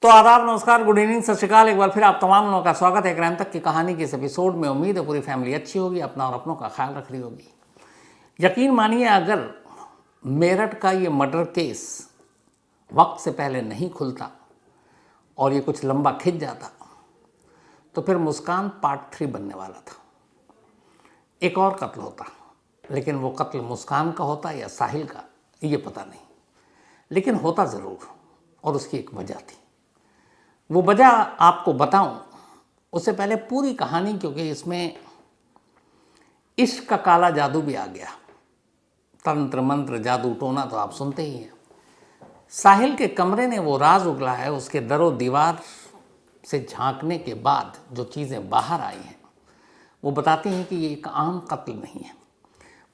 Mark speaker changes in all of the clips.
Speaker 1: तो आदाब, नमस्कार, गुड इवनिंग, सत श्रीकाल। एक बार फिर आप तमाम लोगों का स्वागत है क्राइम तक की कहानी के इस एपिसोड में। उम्मीद है पूरी फैमिली अच्छी होगी, अपना और अपनों का ख्याल रख रही होगी। यकीन मानिए, अगर मेरठ का ये मर्डर केस वक्त से पहले नहीं खुलता और ये कुछ लंबा खिंच जाता तो फिर मुस्कान पार्ट 3 बनने वाला था। एक और कत्ल होता, लेकिन वो कत्ल मुस्कान का होता या साहिल का ये पता नहीं, लेकिन होता ज़रूर, और उसकी एक वजह थी। वो वजह आपको बताऊं उससे पहले पूरी कहानी, क्योंकि इसमें इश्क का काला जादू भी आ गया। तंत्र मंत्र जादू टोना तो आप सुनते ही हैं। साहिल के कमरे ने वो राज उगला है। उसके दरो दीवार से झांकने के बाद जो चीज़ें बाहर आई हैं वो बताती हैं कि ये एक आम कत्ल नहीं है,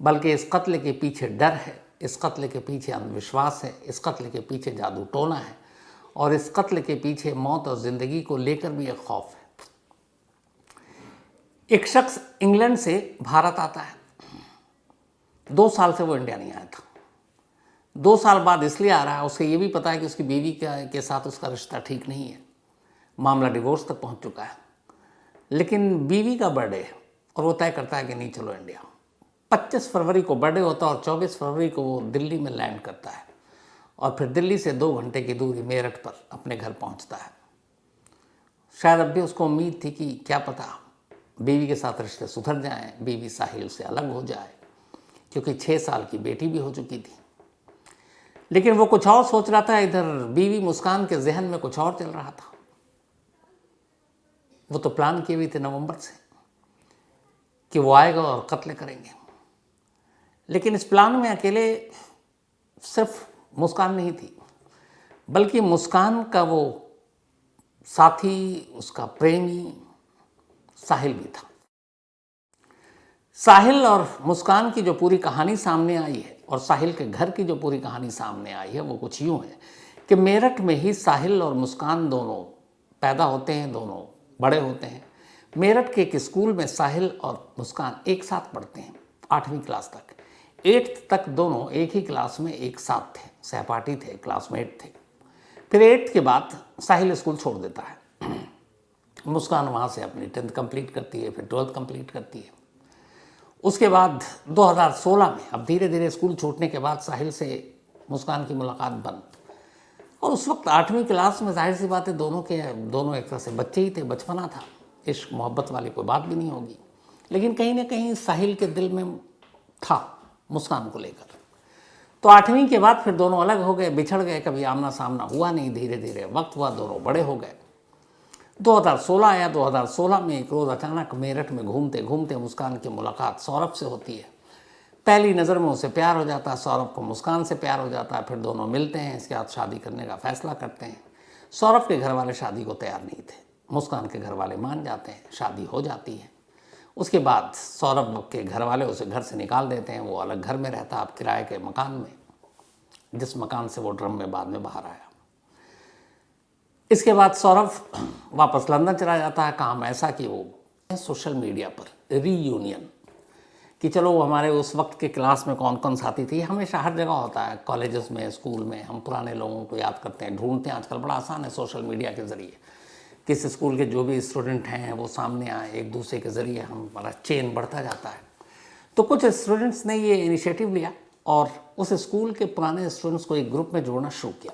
Speaker 1: बल्कि इस कत्ल के पीछे डर है, इस कत्ल के पीछे अंधविश्वास है, इस कत्ल के पीछे जादू टोना है, और इस कत्ल के पीछे मौत और ज़िंदगी को लेकर भी एक खौफ है। एक शख्स इंग्लैंड से भारत आता है। 2 साल से वो इंडिया नहीं आया था। 2 साल बाद इसलिए आ रहा है, उसे ये भी पता है कि उसकी बीवी के साथ उसका रिश्ता ठीक नहीं है, मामला डिवोर्स तक पहुंच चुका है। लेकिन बीवी का बर्थडे है और वो तय करता है कि नहीं, चलो इंडिया। 25 फरवरी को बर्थडे होता है और 24 फरवरी को वो दिल्ली में लैंड करता है और फिर दिल्ली से 2 घंटे की दूरी मेरठ पर अपने घर पहुंचता है। शायद अब भी उसको उम्मीद थी कि क्या पता बीवी के साथ रिश्ते सुधर जाएं, बीवी साहिल से अलग हो जाए, क्योंकि 6 साल की बेटी भी हो चुकी थी। लेकिन वो कुछ और सोच रहा था, इधर बीवी मुस्कान के जहन में कुछ और चल रहा था। वो तो प्लान किए हुए थे नवंबर से कि वो आएगा और कत्ल करेंगे। लेकिन इस प्लान में अकेले सिर्फ मुस्कान नहीं थी, बल्कि मुस्कान का वो साथी, उसका प्रेमी साहिल भी था। साहिल और मुस्कान की जो पूरी कहानी सामने आई है और साहिल के घर की जो पूरी कहानी सामने आई है वो कुछ यूँ है कि मेरठ में ही साहिल और मुस्कान दोनों पैदा होते हैं, दोनों बड़े होते हैं। मेरठ के एक स्कूल में साहिल और मुस्कान एक साथ पढ़ते हैं 8वीं क्लास तक। 8th तक दोनों एक ही क्लास में एक साथ थे, सहपाठी थे, क्लासमेट थे। फिर 8th के बाद साहिल स्कूल छोड़ देता है। मुस्कान वहाँ से अपनी 10th कंप्लीट करती है, फिर 12th कंप्लीट करती है। उसके बाद 2016 में, अब धीरे धीरे स्कूल छूटने के बाद साहिल से मुस्कान की मुलाकात बंद। और उस वक्त 8वीं क्लास में जाहिर सी बात है दोनों एक तरह से बच्चे ही थे, बचपना था, इश्क मोहब्बत वाली कोई बात भी नहीं होगी। लेकिन कहीं ना कहीं साहिल के दिल में था मुस्कान को लेकर। तो 8वीं के बाद फिर दोनों अलग हो गए, बिछड़ गए, कभी आमना सामना हुआ नहीं। धीरे धीरे वक्त हुआ, दोनों बड़े हो गए। 2016 आया। 2016 में एक रोज़ अचानक मेरठ में घूमते घूमते मुस्कान की मुलाकात सौरभ से होती है। पहली नज़र में उसे प्यार हो जाता है, सौरभ को मुस्कान से प्यार हो जाता है। फिर दोनों मिलते हैं, इसके बाद शादी करने का फैसला करते हैं। सौरभ के घर वाले शादी को तैयार नहीं थे, मुस्कान के घर वाले मान जाते हैं, शादी हो जाती है। उसके बाद सौरभ के घर वाले उसे घर से निकाल देते हैं। वो अलग घर में रहता है, अब किराए के मकान में, जिस मकान से वो ड्रम में बाद में बाहर आया। इसके बाद सौरभ वापस लंदन चला जाता है। काम ऐसा कि वो सोशल मीडिया पर रीयूनियन, कि चलो हमारे उस वक्त के क्लास में कौन कौन साथी थी। हमेशा हर जगह होता है, कॉलेजेस में, स्कूल में, हम पुराने लोगों को याद करते हैं, ढूंढते हैं। आजकल बड़ा आसान है सोशल मीडिया के ज़रिए, किस स्कूल के जो भी स्टूडेंट हैं वो सामने आए, एक दूसरे के ज़रिए हमारा चेन बढ़ता जाता है। तो कुछ स्टूडेंट्स ने ये इनिशिएटिव लिया और उस स्कूल के पुराने स्टूडेंट्स को एक ग्रुप में जोड़ना शुरू किया।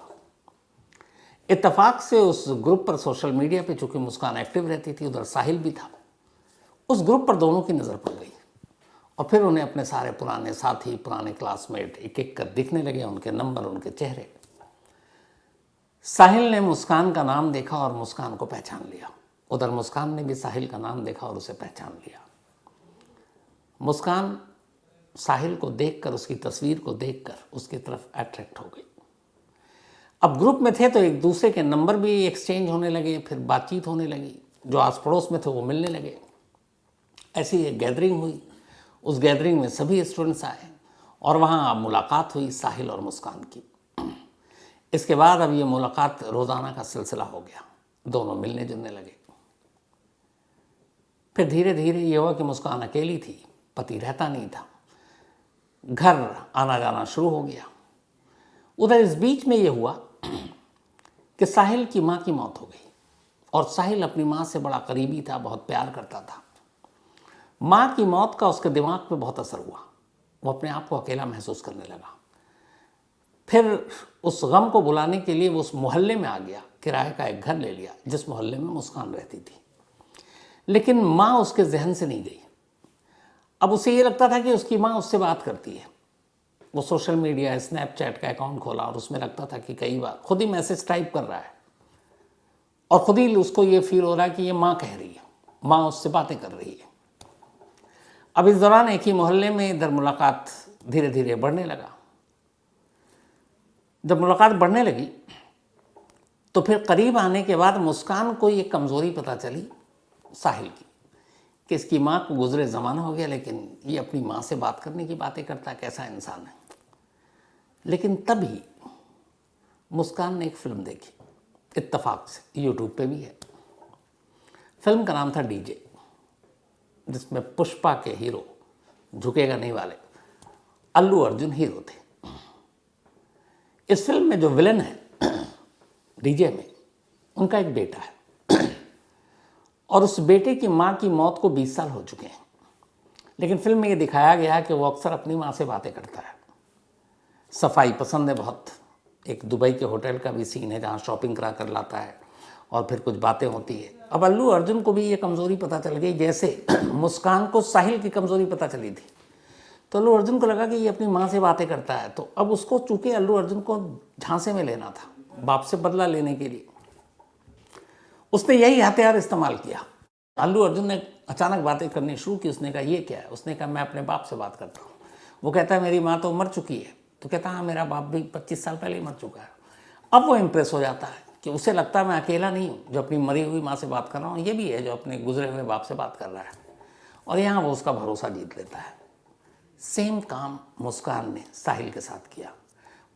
Speaker 1: इत्तेफाक से उस ग्रुप पर सोशल मीडिया पे चूँकि मुस्कान एक्टिव रहती थी, उधर साहिल भी था, उस ग्रुप पर दोनों की नज़र पड़ गई। और फिर उन्हें अपने सारे पुराने साथी, पुराने क्लासमेट एक एक कर दिखने लगे, उनके नंबर, उनके चेहरे। साहिल ने मुस्कान का नाम देखा और मुस्कान को पहचान लिया। उधर मुस्कान ने भी साहिल का नाम देखा और उसे पहचान लिया। मुस्कान साहिल को देखकर, उसकी तस्वीर को देखकर उसकी तरफ अट्रैक्ट हो गई। अब ग्रुप में थे तो एक दूसरे के नंबर भी एक्सचेंज होने लगे, फिर बातचीत होने लगी। जो आस पड़ोस में थे वो मिलने लगे। ऐसी एक गैदरिंग हुई। उस गैदरिंग में सभी स्टूडेंट्स आए और वहाँ मुलाकात हुई साहिल और मुस्कान की। इसके बाद अब ये मुलाकात रोज़ाना का सिलसिला हो गया, दोनों मिलने जुलने लगे। फिर धीरे धीरे ये हुआ कि मुस्कान अकेली थी, पति रहता नहीं था, घर आना जाना शुरू हो गया। उधर इस बीच में ये हुआ कि साहिल की माँ की मौत हो गई और साहिल अपनी माँ से बड़ा करीबी था, बहुत प्यार करता था। माँ की मौत का उसके दिमाग पे बहुत असर हुआ, वो अपने आप को अकेला महसूस करने लगा। फिर उस गम को बुलाने के लिए वो उस मोहल्ले में आ गया, किराए का एक घर ले लिया जिस मोहल्ले में मुस्कान रहती थी। लेकिन माँ उसके जहन से नहीं गई। अब उसे ये लगता था कि उसकी माँ उससे बात करती है। वो सोशल मीडिया, स्नैपचैट का अकाउंट खोला और उसमें लगता था कि कई बार खुद ही मैसेज टाइप कर रहा है और खुद ही उसको ये फील हो रहा है कि ये माँ कह रही है, माँ उससे बातें कर रही है। अब इस दौरान एक ही मोहल्ले में इधर मुलाकात धीरे धीरे बढ़ने लगा। जब मुलाकात बढ़ने लगी तो फिर करीब आने के बाद मुस्कान को ये कमज़ोरी पता चली साहिल की, कि इसकी माँ को गुजरे ज़माना हो गया लेकिन ये अपनी माँ से बात करने की बातें करता है, कैसा इंसान है। लेकिन तभी मुस्कान ने एक फ़िल्म देखी, इत्तेफाक से, यूट्यूब पे भी है। फिल्म का नाम था डीजे, जिसमें पुष्पा के हीरो, झुकेगा नहीं वाले, अल्लू अर्जुन हीरो थे। इस फिल्म में जो विलन है डीजे में, उनका एक बेटा है और उस बेटे की माँ की मौत को 20 साल हो चुके हैं। लेकिन फिल्म में ये दिखाया गया है कि वो अक्सर अपनी माँ से बातें करता है। सफाई पसंद है बहुत। एक दुबई के होटल का भी सीन है जहाँ शॉपिंग करा कर लाता है और फिर कुछ बातें होती है। अब अल्लू अर्जुन को भी ये कमज़ोरी पता चल गई, जैसे मुस्कान को साहिल की कमज़ोरी पता चली थी। तो अल्लू अर्जुन को लगा कि ये अपनी माँ से बातें करता है। तो अब उसको, चूँकि अल्लू अर्जुन को झांसे में लेना था, बाप से बदला लेने के लिए, उसने यही हथियार इस्तेमाल किया। अल्लू अर्जुन ने अचानक बातें करनी शुरू की। उसने कहा ये क्या है? उसने कहा मैं अपने बाप से बात करता हूँ। वो कहता है मेरी माँ तो मर चुकी है। तो कहता हाँ, मेरा बाप भी 25 साल पहले ही मर चुका है। अब वो इम्प्रेस हो जाता है कि उसे लगता है मैं अकेला नहीं हूँ जो अपनी मरी हुई माँ से बात कर रहा हूँ, ये भी है जो अपने गुजरे हुए बाप से बात कर रहा है। और यहाँ वो उसका भरोसा जीत लेता है। सेम काम मुस्कान ने साहिल के साथ किया।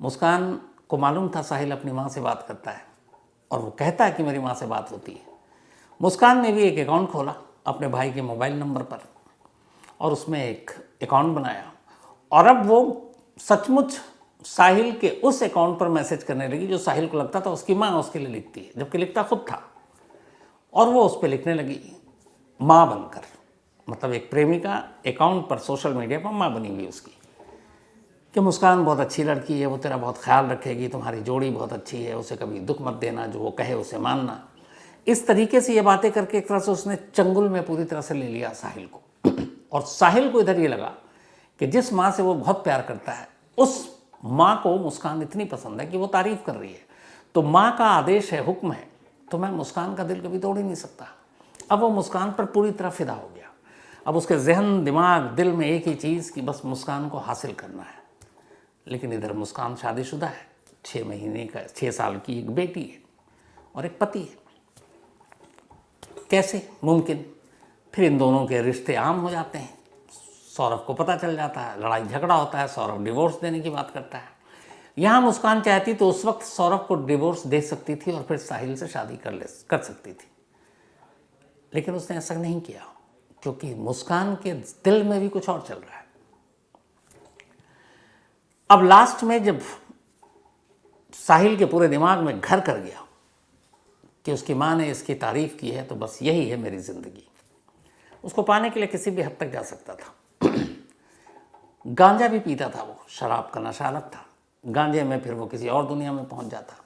Speaker 1: मुस्कान को मालूम था साहिल अपनी माँ से बात करता है और वो कहता है कि मेरी माँ से बात होती है। मुस्कान ने भी एक अकाउंट खोला अपने भाई के मोबाइल नंबर पर और उसमें एक अकाउंट बनाया और अब वो सचमुच साहिल के उस अकाउंट पर मैसेज करने लगी जो साहिल को लगता था उसकी माँ उसके लिए लिखती है, जबकि लिखता खुद था। और वो उस पर लिखने लगी माँ बनकर, मतलब एक प्रेमिका अकाउंट पर सोशल मीडिया पर माँ बनी हुई उसकी, कि मुस्कान बहुत अच्छी लड़की है, वो तेरा बहुत ख्याल रखेगी, तुम्हारी जोड़ी बहुत अच्छी है, उसे कभी दुख मत देना, जो वो कहे उसे मानना। इस तरीके से ये बातें करके एक तरह से उसने चंगुल में पूरी तरह से ले लिया साहिल को। और साहिल को इधर ये लगा कि जिस माँ से वो बहुत प्यार करता है उस माँ को मुस्कान इतनी पसंद है कि वो तारीफ़ कर रही है। तो माँ का आदेश है, हुक्म है, तो मैं मुस्कान का दिल कभी तोड़ ही नहीं सकता। अब वो मुस्कान पर पूरी तरह फिदा हो गया। अब उसके जहन, दिमाग, दिल में एक ही चीज़ कि बस मुस्कान को हासिल करना है। लेकिन इधर मुस्कान शादीशुदा है, 6 साल की एक बेटी है और एक पति है। कैसे मुमकिन? फिर इन दोनों के रिश्ते आम हो जाते हैं। सौरभ को पता चल जाता है, लड़ाई झगड़ा होता है, सौरभ डिवोर्स देने की बात करता है। यहाँ मुस्कान चाहती तो उस वक्त सौरभ को डिवोर्स दे सकती थी और फिर साहिल से शादी कर सकती थी। लेकिन उसने ऐसा नहीं किया क्योंकि मुस्कान के दिल में भी कुछ और चल रहा है। अब लास्ट में जब साहिल के पूरे दिमाग में घर कर गया कि उसकी माँ ने इसकी तारीफ़ की है तो बस यही है मेरी ज़िंदगी, उसको पाने के लिए किसी भी हद तक जा सकता था। गांजा भी पीता था वो, शराब का नशा अलग था, गांजे में फिर वो किसी और दुनिया में पहुंच जाता।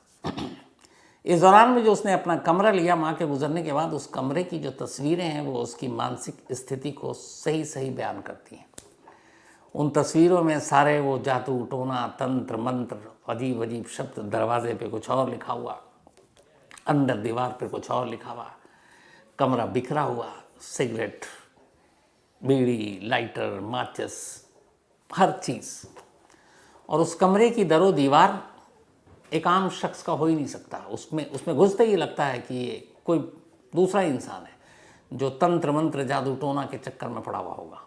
Speaker 1: इस दौरान में जो उसने अपना कमरा लिया माँ के गुजरने के बाद, उस कमरे की जो तस्वीरें हैं वो उसकी मानसिक स्थिति को सही सही बयान करती हैं। उन तस्वीरों में सारे वो जादू टोना, तंत्र मंत्र, अजीब अजीब शब्द, दरवाजे पे कुछ और लिखा हुआ, अंदर दीवार पे कुछ और लिखा हुआ, कमरा बिखरा हुआ, सिगरेट, बीड़ी, लाइटर, माचिस, हर चीज़। और उस कमरे की दरो दीवार एक आम शख्स का हो ही नहीं सकता। उसमें घुसते ही लगता है कि ये कोई दूसरा इंसान है जो तंत्र मंत्र, जादू टोना के चक्कर में पड़ा हुआ होगा।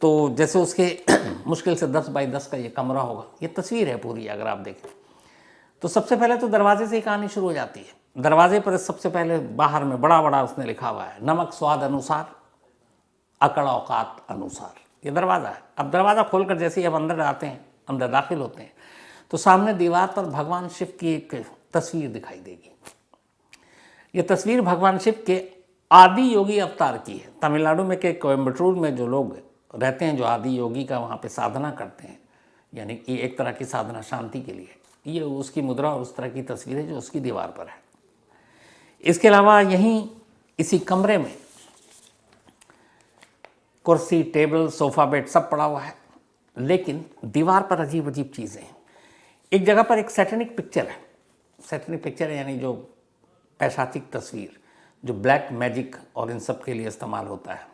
Speaker 1: तो जैसे उसके मुश्किल से 10 बाई 10 का ये कमरा होगा, ये तस्वीर है पूरी अगर आप देखें। तो सबसे पहले तो दरवाजे से ही कहानी शुरू हो जाती है। दरवाजे पर सबसे पहले बाहर में बड़ा बड़ा उसने लिखा हुआ है, नमक स्वाद अनुसार, अकड़ औकात अनुसार। ये दरवाज़ा है। अब दरवाज़ा खोलकर जैसे ही हम अंदर आते हैं, अंदर दाखिल होते हैं, तो सामने दीवार पर भगवान शिव की एक तस्वीर दिखाई देगी। ये तस्वीर भगवान शिव के आदि योगी अवतार की है। तमिलनाडु में के कोयम्बटूर में जो लोग रहते हैं, जो आदि योगी का वहाँ पे साधना करते हैं, यानी कि एक तरह की साधना शांति के लिए, ये उसकी मुद्रा और उस तरह की तस्वीर है जो उसकी दीवार पर है। इसके अलावा यहीं इसी कमरे में कुर्सी, टेबल, सोफा, बेड सब पड़ा हुआ है, लेकिन दीवार पर अजीब अजीब चीज़ें हैं। एक जगह पर एक सैटेनिक पिक्चर है। सैटेनिक पिक्चर है यानी जो पैशाचिक तस्वीर, जो ब्लैक मैजिक और इन सब के लिए इस्तेमाल होता है।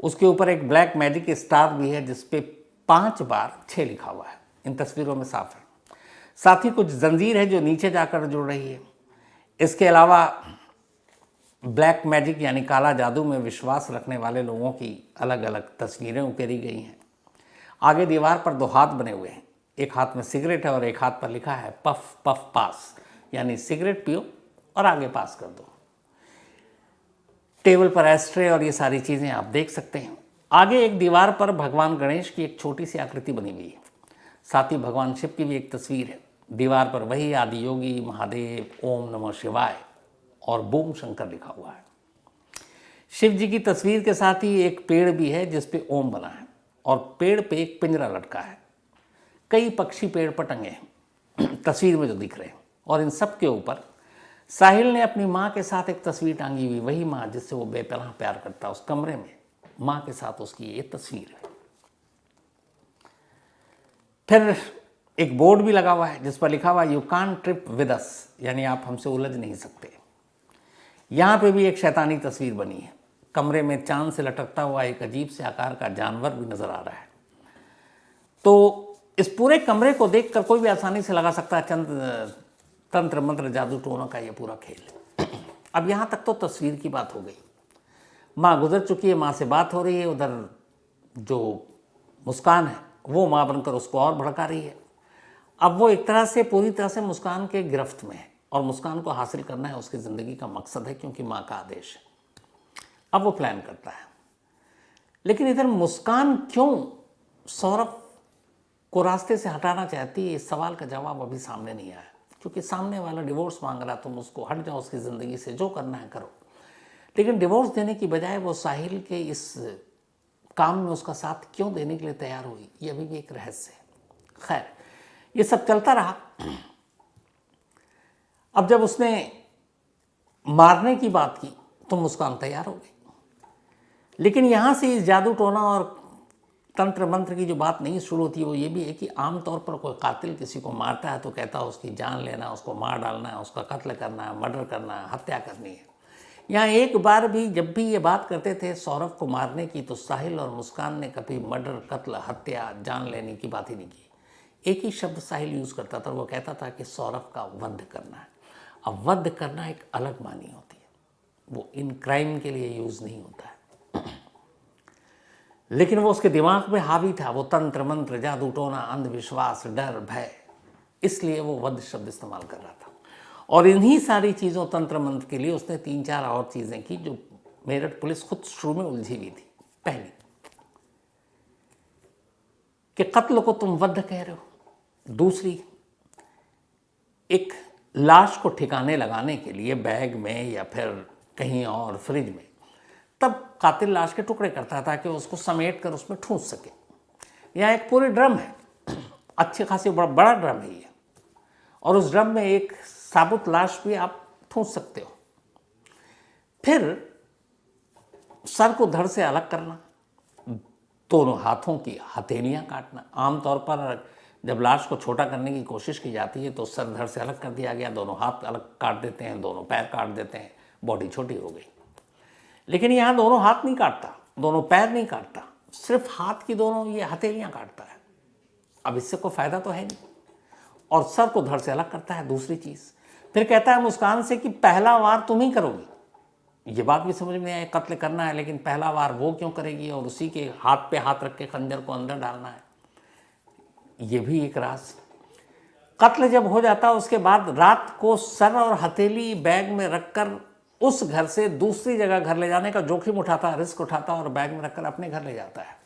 Speaker 1: उसके ऊपर एक ब्लैक मैजिक स्टार भी है जिस पे 5 बार 6 लिखा हुआ है। इन तस्वीरों में साफ है। साथ ही कुछ जंजीर है जो नीचे जाकर जुड़ रही है। इसके अलावा ब्लैक मैजिक यानी काला जादू में विश्वास रखने वाले लोगों की अलग अलग तस्वीरें उकेरी गई हैं। आगे दीवार पर 2 हाथ बने हुए हैं। एक हाथ में सिगरेट है और एक हाथ पर लिखा है पफ पफ पास, यानी सिगरेट पियो और आगे पास कर दो। टेबल पर एस्ट्रे और ये सारी चीज़ें आप देख सकते हैं। आगे एक दीवार पर भगवान गणेश की एक छोटी सी आकृति बनी हुई है। साथ ही भगवान शिव की भी एक तस्वीर है। दीवार पर वही आदि योगी, महादेव, ओम नमः शिवाय और बूम शंकर लिखा हुआ है। शिव जी की तस्वीर के साथ ही एक पेड़ भी है जिस पे ओम बना है और पेड़ पे एक पिंजरा लटका है। कई पक्षी पेड़ पर टंगे हैं तस्वीर में जो दिख रहे हैं, और इन सब के ऊपर साहिल ने अपनी माँ के साथ एक तस्वीर टांगी हुई, वही माँ जिससे वो बेपनाह प्यार करता है। उस कमरे में माँ के साथ उसकी ये तस्वीर है। फिर एक बोर्ड भी लगा हुआ है जिस पर लिखा हुआ you can't trip with us, यानी आप हमसे उलझ नहीं सकते। यहाँ पे भी एक शैतानी तस्वीर बनी है। कमरे में चांद से लटकता हुआ एक अजीब से आकार का जानवर भी नजर आ रहा है। तो इस पूरे कमरे को देखकर कोई भी आसानी से लगा सकता है तंत्र मंत्र जादू टोना का ये पूरा खेल। अब यहाँ तक तो तस्वीर की बात हो गई। माँ गुजर चुकी है, माँ से बात हो रही है। उधर जो मुस्कान है वो माँ बनकर उसको और भड़का रही है। अब वो एक तरह से पूरी तरह से मुस्कान के गिरफ्त में है और मुस्कान को हासिल करना है उसकी ज़िंदगी का मकसद है, क्योंकि माँ का आदेश है। अब वो प्लान करता है, लेकिन इधर मुस्कान क्यों सौरभ को रास्ते से हटाना चाहती है, इस सवाल का जवाब अभी सामने नहीं आया। क्योंकि सामने वाला डिवोर्स मांग रहा, तुम उसको हट जाओ उसकी ज़िंदगी से, जो करना है करो। लेकिन डिवोर्स देने की बजाय वो साहिल के इस काम में उसका साथ क्यों देने के लिए तैयार हुई, ये अभी भी एक रहस्य है। खैर, ये सब चलता रहा। अब जब उसने मारने की बात की तो मुस्कान तैयार हो गई, लेकिन यहाँ से इस जादू टोना और तंत्र मंत्र की जो बात नहीं शुरू होती है वो ये भी है कि आमतौर पर कोई कातिल किसी को मारता है तो कहता है उसकी जान लेना, उसको मार डालना है, उसका कत्ल करना है, मर्डर करना है, हत्या करनी है। यहाँ एक बार भी जब भी ये बात करते थे सौरभ को मारने की, तो साहिल और मुस्कान ने कभी मर्डर, कत्ल, हत्या, जान लेने की बात ही नहीं की। एक ही शब्द साहिल यूज़ करता था, वो कहता था कि सौरभ का वध करना है। अब वध करना एक अलग मानी होती है, वो इन क्राइम के लिए यूज़ नहीं होता है। लेकिन वो उसके दिमाग में हावी था, वो तंत्र मंत्र, जादू टोना, अंधविश्वास, डर, भय, इसलिए वो वध शब्द इस्तेमाल कर रहा था। और इन्हीं सारी चीज़ों, तंत्र मंत्र के लिए उसने 3-4 और चीज़ें की जो मेरठ पुलिस खुद शुरू में उलझी हुई थी। पहली कि कत्ल को तुम वध कह रहे हो। दूसरी, एक लाश को ठिकाने लगाने के लिए बैग में या फिर कहीं और फ्रिज में, तब कातिल लाश के टुकड़े करता था कि उसको समेट कर उसमें ठूंस सके। यहाँ एक पूरी ड्रम है, अच्छे खासी बड़ा ड्रम है ये, और उस ड्रम में एक साबुत लाश भी आप ठूंस सकते हो। फिर सर को धड़ से अलग करना, दोनों हाथों की हथेलियाँ काटना। आमतौर पर जब लाश को छोटा करने की कोशिश की जाती है तो सर धड़ से अलग कर दिया गया, दोनों हाथ अलग काट देते हैं, दोनों पैर काट देते हैं, बॉडी छोटी हो गई। लेकिन यहाँ दोनों हाथ नहीं काटता, दोनों पैर नहीं काटता, सिर्फ हाथ की दोनों ये हथेलियाँ काटता है। अब इससे कोई फ़ायदा तो है नहीं, और सर को धड़ से अलग करता है। दूसरी चीज़, फिर कहता है मुस्कान से कि पहला वार तुम ही करोगी। ये बात भी समझ में आए, कत्ल करना है लेकिन पहला वार वो क्यों करेगी और उसी के हाथ पे हाथ रख के खंजर को अंदर डालना है, ये भी एक राज। कत्ल जब हो जाता उसके बाद रात को सर और हथेली बैग में रखकर उस घर से दूसरी जगह घर ले जाने का जोखिम उठाता है, रिस्क उठाता है और बैग में रखकर अपने घर ले जाता है।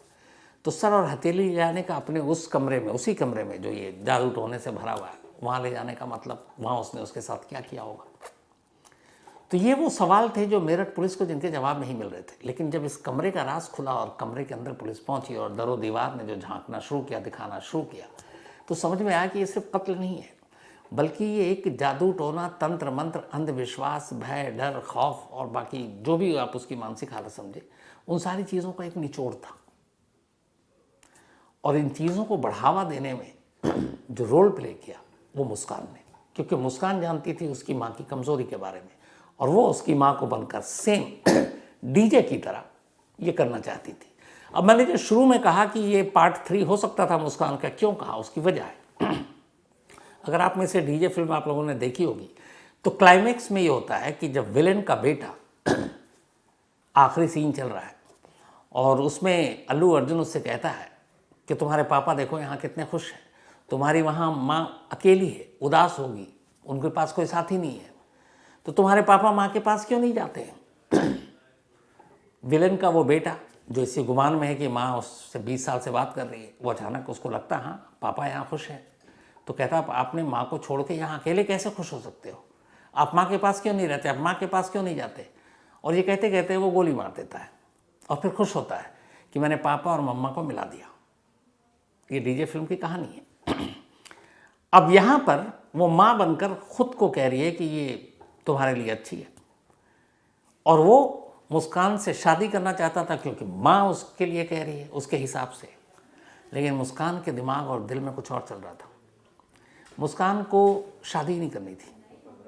Speaker 1: तो सर और हथेली ले जाने का अपने उस कमरे में, उसी कमरे में जो ये जादू टोने से भरा हुआ है, वहाँ ले जाने का मतलब वहाँ उसने उसके साथ क्या किया होगा। तो ये वो सवाल थे जो मेरठ पुलिस को जिनके जवाब नहीं मिल रहे थे। लेकिन जब इस कमरे का राज खुला और कमरे के अंदर पुलिस पहुंची और दरो दीवार ने जो झांकना शुरू किया, दिखाना शुरू किया, तो समझ में आया कि ये सिर्फ कत्ल नहीं है, बल्कि ये एक जादू टोना, तंत्र मंत्र, अंधविश्वास, भय, डर, खौफ और बाकी जो भी आप उसकी मानसिक हालत समझे, उन सारी चीज़ों का एक निचोड़ था। और इन चीज़ों को बढ़ावा देने में जो रोल प्ले किया वो मुस्कान ने, क्योंकि मुस्कान जानती थी उसकी माँ की कमज़ोरी के बारे में, और वो उसकी माँ को बनकर सेम डीजे की तरह ये करना चाहती थी। अब मैंने जो शुरू में कहा कि ये पार्ट 3 हो सकता था मुस्कान का, क्यों कहा, उसकी वजह है। अगर आप में से डीजे फिल्म आप लोगों ने देखी होगी तो क्लाइमेक्स में ये होता है कि जब विलेन का बेटा आखिरी सीन चल रहा है और उसमें अल्लू अर्जुन उससे कहता है कि तुम्हारे पापा देखो यहाँ कितने खुश हैं, तुम्हारी वहाँ माँ अकेली है, उदास होगी, उनके पास कोई साथी नहीं है, तो तुम्हारे पापा माँ के पास क्यों नहीं जाते हैं। विलेन का वो बेटा जो इसी गुमान में है कि माँ उससे 20 साल से बात कर रही है, वो अचानक उसको लगता है हाँ पापा यहाँ खुश है, तो कहता आपने माँ को छोड़ के यहाँ अकेले कैसे खुश हो सकते हो, आप माँ के पास क्यों नहीं रहते, आप माँ के पास क्यों नहीं जाते। और ये कहते कहते वो गोली मार देता है और फिर खुश होता है कि मैंने पापा और मम्मा को मिला दिया। ये डीजे फिल्म की कहानी है। अब यहाँ पर वो माँ बनकर खुद को कह रही है कि ये तुम्हारे लिए अच्छी है, और वो मुस्कान से शादी करना चाहता था क्योंकि माँ उसके लिए कह रही है उसके हिसाब से। लेकिन मुस्कान के दिमाग और दिल में कुछ और चल रहा था। मुस्कान को शादी नहीं करनी थी,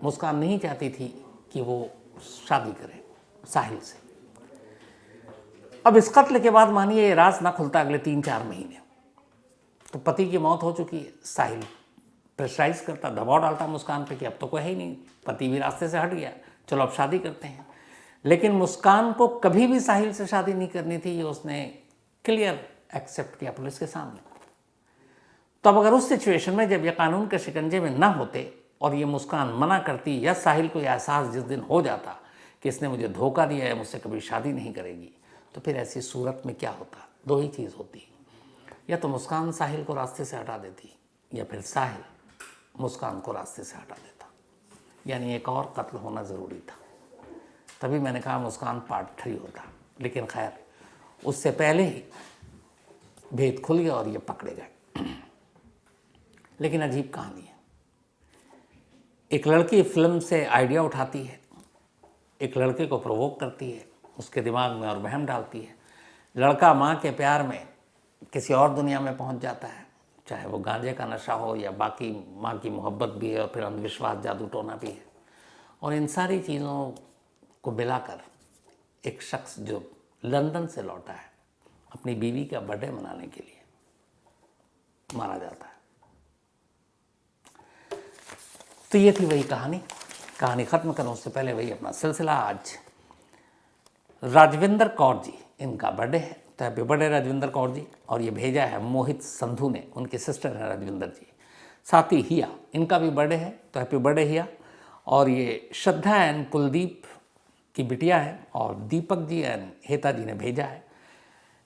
Speaker 1: मुस्कान नहीं चाहती थी कि वो शादी करे साहिल से। अब इस कत्ल के बाद मानिए ये राज ना खुलता अगले 3-4 महीने, तो पति की मौत हो चुकी है, साहिल प्रेशराइज करता, दबाव डालता मुस्कान पे कि अब तो कोई है ही नहीं, पति भी रास्ते से हट गया, चलो अब शादी करते हैं। लेकिन मुस्कान को कभी भी साहिल से शादी नहीं करनी थी, ये उसने क्लियर एक्सेप्ट किया पुलिस के सामने। तो अब अगर उस सिचुएशन में जब ये कानून के शिकंजे में ना होते और ये मुस्कान मना करती, या साहिल को यह एहसास जिस दिन हो जाता कि इसने मुझे धोखा दिया है, मुझसे कभी शादी नहीं करेगी, तो फिर ऐसी सूरत में क्या होता, दो ही चीज़ होती, या तो मुस्कान साहिल को रास्ते से हटा देती, या फिर साहिल मुस्कान को रास्ते से हटा देता। यानी एक और कत्ल होना ज़रूरी था। तभी मैंने कहा मुस्कान पार्ट 3 होता। लेकिन खैर उससे पहले ही भेद खुल गया और ये पकड़े गए। लेकिन अजीब कहानी है। एक लड़की फिल्म से आइडिया उठाती है, एक लड़के को प्रोवोक करती है, उसके दिमाग में और वहम डालती है। लड़का माँ के प्यार में किसी और दुनिया में पहुंच जाता है, चाहे वो गांजे का नशा हो या बाकी माँ की मोहब्बत भी है और फिर अंधविश्वास, जादू टोना भी है। और इन सारी चीज़ों को मिलाकर एक शख्स जो लंदन से लौटा है अपनी बीवी का बर्थडे मनाने के लिए मारा जाता है। तो ये थी वही कहानी ख़त्म करने उससे पहले वही अपना सिलसिला। आज राजविंदर कौर जी, इनका बर्थडे है, तो हैप्पी बर्थडे राजविंदर कौर जी। और ये भेजा है मोहित संधू ने, उनके सिस्टर हैं राजविंदर जी। साथ ही हिया, इनका भी बर्थडे है, तो हैप्पी बर्थडे हिया। और ये श्रद्धा एंड कुलदीप की बिटिया है, और दीपक जी एंड हेता जी ने भेजा है।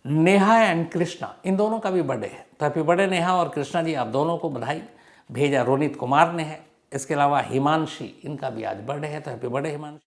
Speaker 1: नेहा एंड कृष्णा, इन दोनों का भी बर्थडे है, तो हैप्पी बर्थडे नेहा और कृष्णा जी, आप दोनों को बधाई। भेजा रोनित कुमार ने है। इसके अलावा हिमांशी, इनका भी आज बर्थडे है, तो हैप्पी बर्थडे हिमांशी।